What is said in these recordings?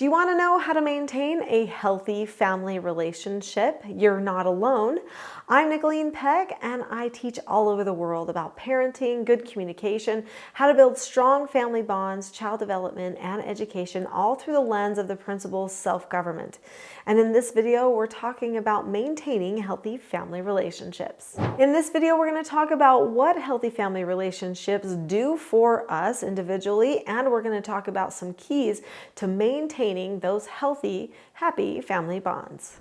Do you want to know how to maintain a healthy family relationship? You're not alone. I'm Nicholeen Peck, and I teach all over the world about parenting, good communication, how to build strong family bonds, child development, and education, all through the lens of the principle self-government. And in this video, we're talking about maintaining healthy family relationships. In this video, we're going to talk about what healthy family relationships do for us individually, and we're going to talk about some keys to maintaining those healthy, happy family bonds.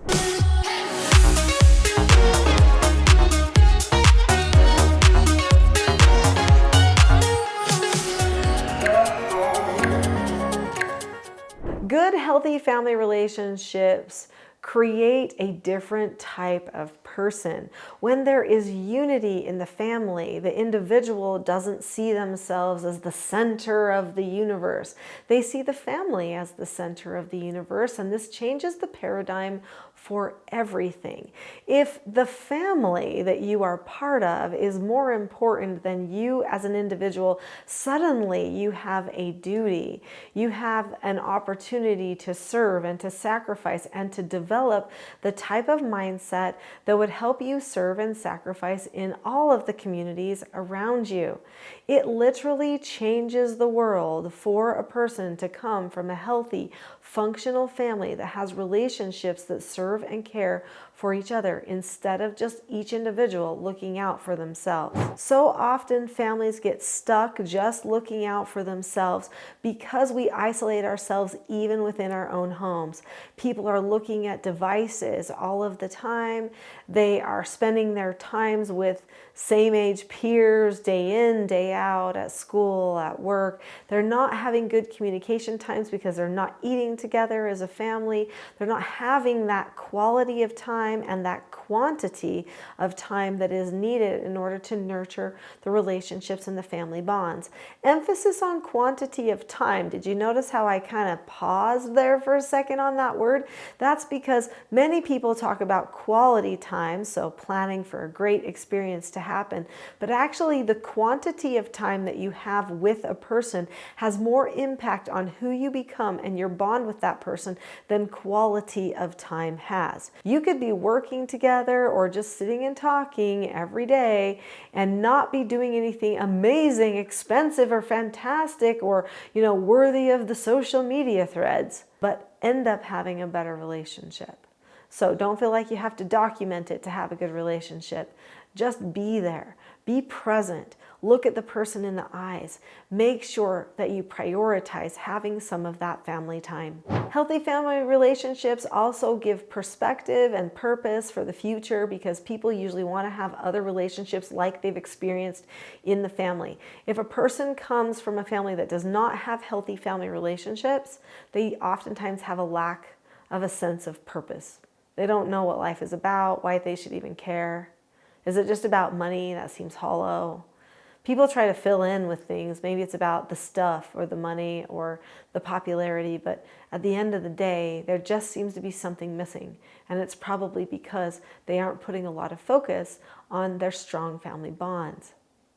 Good, healthy family relationships create a different type of person. When there is unity in the family, the individual doesn't see themselves as the center of the universe. They see the family as the center of the universe, and this changes the paradigm for everything. If the family that you are part of is more important than you as an individual, suddenly you have a duty. You have an opportunity to serve and to sacrifice and to develop the type of mindset that would help you serve and sacrifice in all of the communities around you. It literally changes the world for a person to come from a healthy, functional family that has relationships that serve and care for each other instead of just each individual looking out for themselves. So often families get stuck just looking out for themselves because we isolate ourselves even within our own homes. People are looking at devices all of the time. They are spending their times with same age peers day in, day out, at school, at work. They're not having good communication times because they're not eating together as a family. They're not having that quality of time and that quantity of time that is needed in order to nurture the relationships and the family bonds. Emphasis on quantity of time. Did you notice how I kind of paused there for a second on that word? That's because many people talk about quality time, so planning for a great experience to happen, but actually the quantity of time that you have with a person has more impact on who you become and your bond with that person than quality of time has. You could be working together or just sitting and talking every day and not be doing anything amazing, expensive, or fantastic, or worthy of the social media threads, but end up having a better relationship. So don't feel like you have to document it to have a good relationship. Just be there. Be present. Look at the person in the eyes. Make sure that you prioritize having some of that family time. Healthy family relationships also give perspective and purpose for the future because people usually want to have other relationships like they've experienced in the family. If a person comes from a family that does not have healthy family relationships, they oftentimes have a lack of a sense of purpose. They don't know what life is about, why they should even care. Is it just about money? That seems hollow. People try to fill in with things. Maybe it's about the stuff or the money or the popularity, but at the end of the day, there just seems to be something missing. And it's probably because they aren't putting a lot of focus on their strong family bonds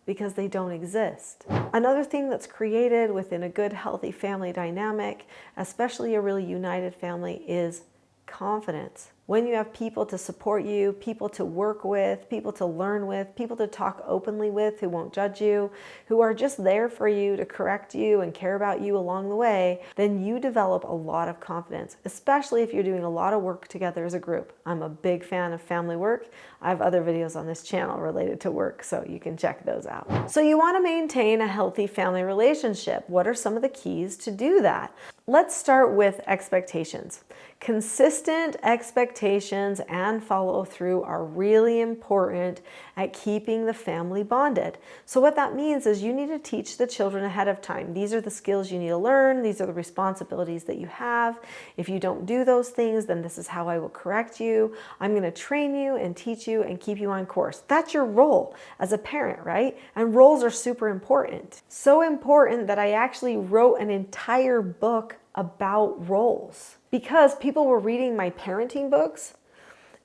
because they don't exist. Another thing that's created within a good, healthy family dynamic, especially a really united family, is confidence. When you have people to support you, people to work with, people to learn with, people to talk openly with who won't judge you, who are just there for you to correct you and care about you along the way, then you develop a lot of confidence, especially if you're doing a lot of work together as a group. I'm a big fan of family work. I have other videos on this channel related to work, so you can check those out. So you want to maintain a healthy family relationship. What are some of the keys to do that? Let's start with expectations. Consistent expectations and follow through are really important at keeping the family bonded. So what that means is you need to teach the children ahead of time. These are the skills you need to learn. These are the responsibilities that you have. If you don't do those things, then this is how I will correct you. I'm going to train you and teach you and keep you on course. That's your role as a parent, right? And roles are super important. So important that I actually wrote an entire book about roles because people were reading my parenting books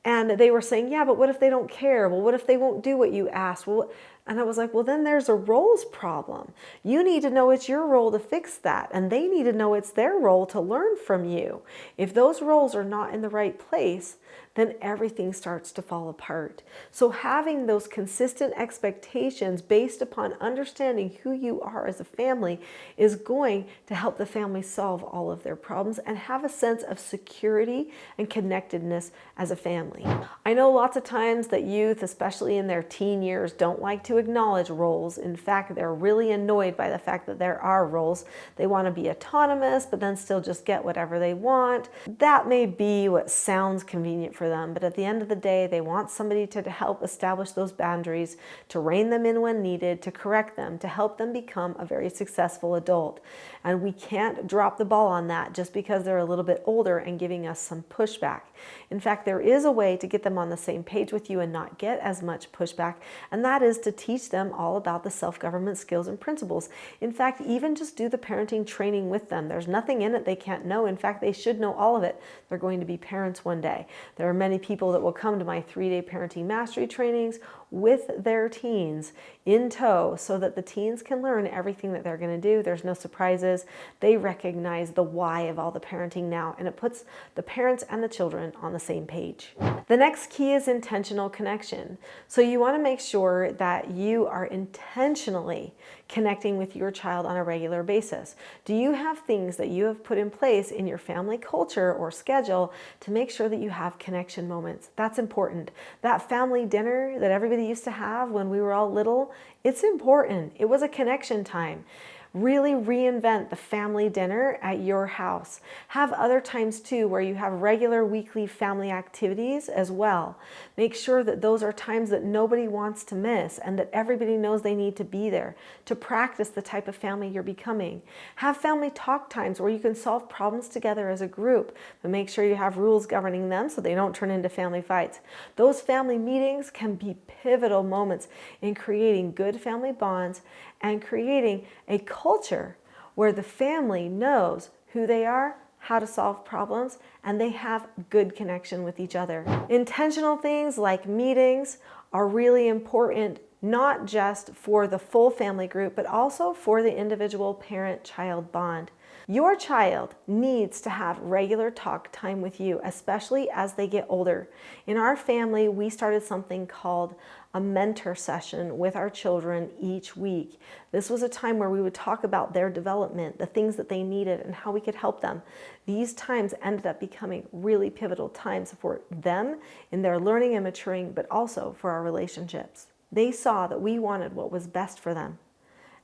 and they were saying, yeah, but what if they don't care? Well, what if they won't do what you asked? Well, And I was like, well, then there's a roles problem. You need to know it's your role to fix that. And they need to know it's their role to learn from you. If those roles are not in the right place, then everything starts to fall apart. So having those consistent expectations based upon understanding who you are as a family is going to help the family solve all of their problems and have a sense of security and connectedness as a family. I know lots of times that youth, especially in their teen years, don't like to acknowledge roles. In fact, they're really annoyed by the fact that there are roles. They want to be autonomous, but then still just get whatever they want. That may be what sounds convenient for them, but at the end of the day, they want somebody to help establish those boundaries, to rein them in when needed, to correct them, to help them become a very successful adult. And we can't drop the ball on that just because they're a little bit older and giving us some pushback. In fact, there is a way to get them on the same page with you and not get as much pushback, and that is to teach them all about the self-government skills and principles. In fact, even just do the parenting training with them. There's nothing in it they can't know. In fact, they should know all of it. They're going to be parents one day. There are many people that will come to my 3-day parenting mastery trainings with their teens in tow so that the teens can learn everything that they're going to do. There's no surprises. They recognize the why of all the parenting now, and it puts the parents and the children on the same page. The next key is intentional connection. So you want to make sure that you are intentionally connecting with your child on a regular basis. Do you have things that you have put in place in your family culture or schedule to make sure that you have connection moments? That's important. That family dinner that everybody used to have when we were all little, it's important. It was a connection time. Really reinvent the family dinner at your house. Have other times too where you have regular weekly family activities as well. Make sure that those are times that nobody wants to miss and that everybody knows they need to be there to practice the type of family you're becoming. Have family talk times where you can solve problems together as a group, but make sure you have rules governing them so they don't turn into family fights. Those family meetings can be pivotal moments in creating good family bonds and creating a culture where the family knows who they are, how to solve problems, and they have good connection with each other. Intentional things like meetings are really important, not just for the full family group, but also for the individual parent-child bond. Your child needs to have regular talk time with you, especially as they get older. In our family, we started something called a mentor session with our children each week. This was a time where we would talk about their development, the things that they needed, and how we could help them. These times ended up becoming really pivotal times for them in their learning and maturing, but also for our relationships. They saw that we wanted what was best for them.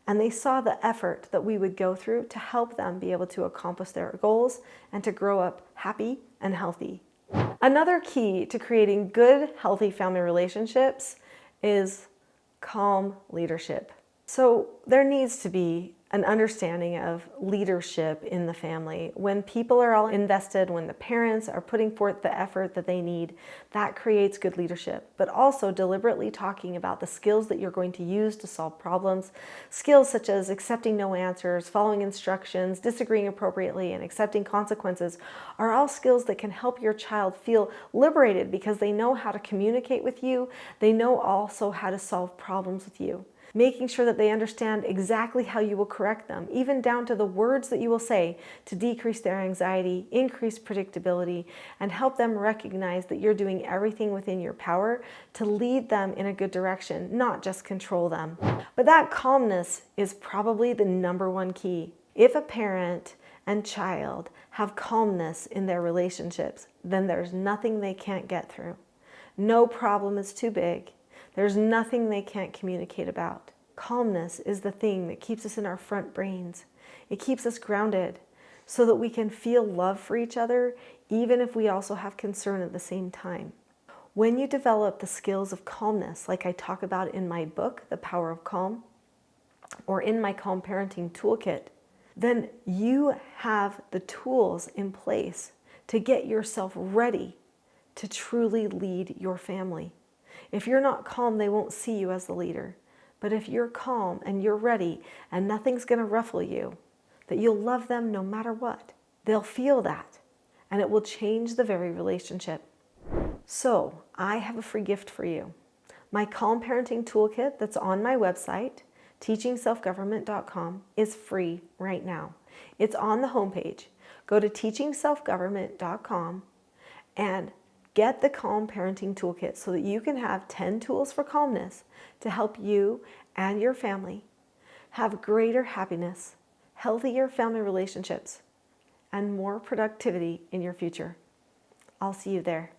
And they saw the effort that we would go through to help them be able to accomplish their goals and to grow up happy and healthy. Another key to creating good, healthy family relationships is calm leadership. So there needs to be an understanding of leadership in the family. When people are all invested, when the parents are putting forth the effort that they need, that creates good leadership. But also deliberately talking about the skills that you're going to use to solve problems, skills such as accepting no answers, following instructions, disagreeing appropriately, and accepting consequences are all skills that can help your child feel liberated because they know how to communicate with you. They know also how to solve problems with you. Making sure that they understand exactly how you will correct them, even down to the words that you will say to decrease their anxiety, increase predictability, and help them recognize that you're doing everything within your power to lead them in a good direction, not just control them. But that calmness is probably the number one key. If a parent and child have calmness in their relationships, then there's nothing they can't get through. No problem is too big. There's nothing they can't communicate about. Calmness is the thing that keeps us in our front brains. It keeps us grounded so that we can feel love for each other, even if we also have concern at the same time. When you develop the skills of calmness, like I talk about in my book, The Power of Calm, or in my Calm Parenting Toolkit, then you have the tools in place to get yourself ready to truly lead your family. If you're not calm, they won't see you as the leader. But if you're calm and you're ready and nothing's going to ruffle you, that you'll love them no matter what, they'll feel that and it will change the very relationship. So I have a free gift for you. My Calm Parenting Toolkit that's on my website, teachingselfgovernment.com, is free right now. It's on the homepage. Go to teachingselfgovernment.com and get the Calm Parenting Toolkit so that you can have 10 tools for calmness to help you and your family have greater happiness, healthier family relationships, and more productivity in your future. I'll see you there.